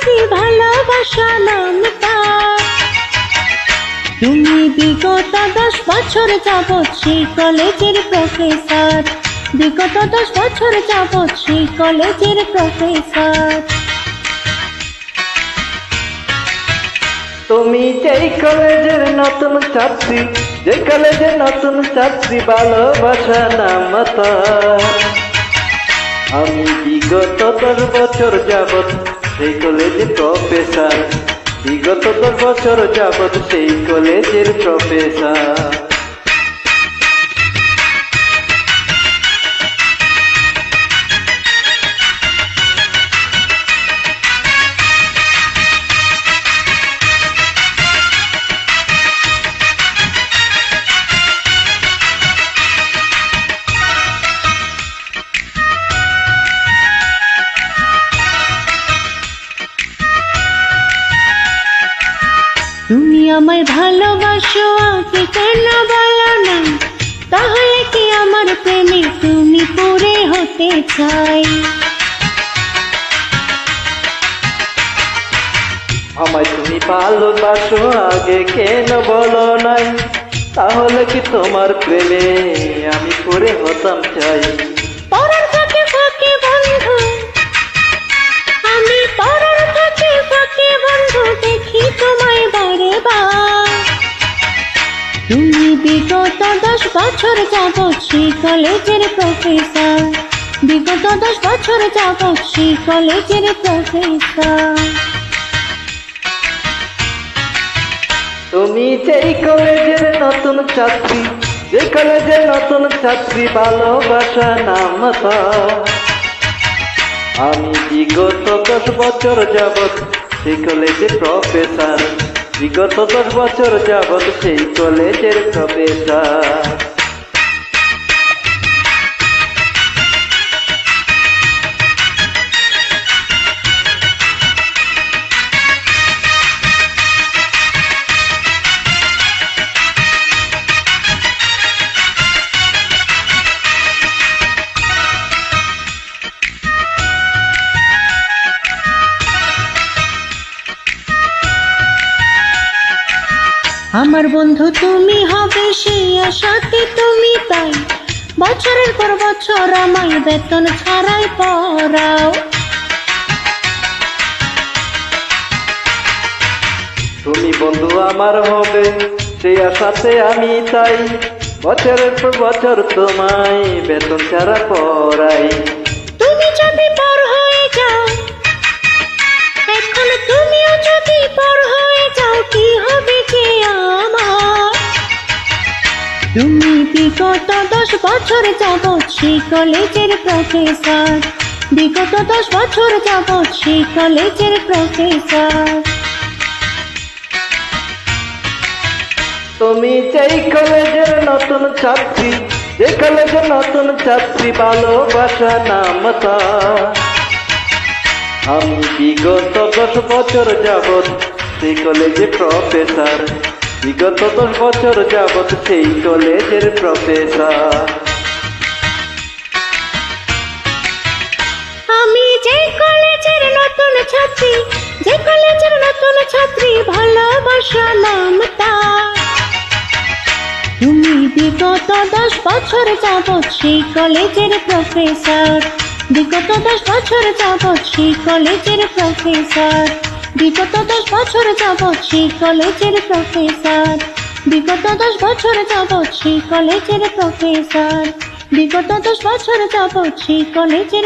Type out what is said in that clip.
ছাত্রী ভালোবাসা নামটা। তুমি বিগত 10 বছর যাবৎ সেই কলেজের প্রফেসর, বিগত 10 বছর যাবৎ সেই কলেজের প্রফেসর। তুমি যেই কলেজের নতুন ছাত্রী, যে কলেজের নতুন ছাত্রী ভালোবাসা নামতা। আমি বিগত 10 বছর যাবৎ সেই কলেজের প্রফেসর, বিগত 10 বছর যাবৎ সেই কলেজের প্রফেসর। তুমি আমায় ভালোবাসো আগে কেন বলো না, তাহলে কি আমার প্রেমে তুমি পড়ে হতে চাই? আমায় তুমি ভালোবাসো আগে কেন বলো নাই, তাহলে কি তোমার প্রেমে আমি পড়ে হতাম চাই? পরার ফাঁকে ফাঁকে বন্ধু, আমি পরার ফাঁকে ফাঁকে বন্ধু দেখি তোমায় বারে বার। তুমি বিগত 10 বছর যাবৎ সেই কলেজের প্রফেসর, বিগত 10 বছর যাবৎ সেই কলেজের প্রফেসর। তুমি যেই কলেজের নতুন ছাত্রী, যে কলেজের নতুন ছাত্রী ভালোবাসা নামতা। আমি বিগত 10 বছর যাবৎ সেই কলেজের প্রফেসর, বিগত 10 বছর যাবৎ সেই কলেজের প্রফেসর। আমার বন্ধু তুমি হবে সেই আশাতে তুমি তাই বছরের পর বছর আমায় বেতন ছাড়াই পড়াও। তুমি বন্ধু আমার হবে সেই আশাতে আমি তাই বছরের পর বছর তোমায় বেতন ছাড়া পড়াই। তুমি যদি পর হয়ে যাও, এখন তুমিও যদি পর হয়ে যাও, কি হবে যে আমার? তুমি বিগত 10 বছর যাবৎ সেই কলেজের প্রফেসর, বিগত 10 বছর যাবৎ সেই কলেজের প্রফেসর। তুমি যেই কলেজের নতুন ছাত্রী, যে কলেজের নতুন ছাত্রী ভালোবাসা নামতা। আমি বিগত 10 বছর যাবৎ সেই কলেজের প্রফেসর, বিগত 10 বছর যাবৎ সেই কলেজের প্রফেসর। আমি যে কলেজের নতুন ছাত্রী, যে কলেজের নতুন ছাত্রী ভালোবাসা নামতা। তুমি বিগত 10 বছর যাবৎ সেই কলেজের প্রফেসর, বিগত 10 বছর যাবৎ সেই কলেজের প্রফেসর, বিগত 10 বছর যাবৎ সেই কলেজের প্রফেসর, বিগত 10 বছর যাবৎ সেই কলেজের প্রফেসর, বিগত 10 বছর যাবৎ সেই কলেজের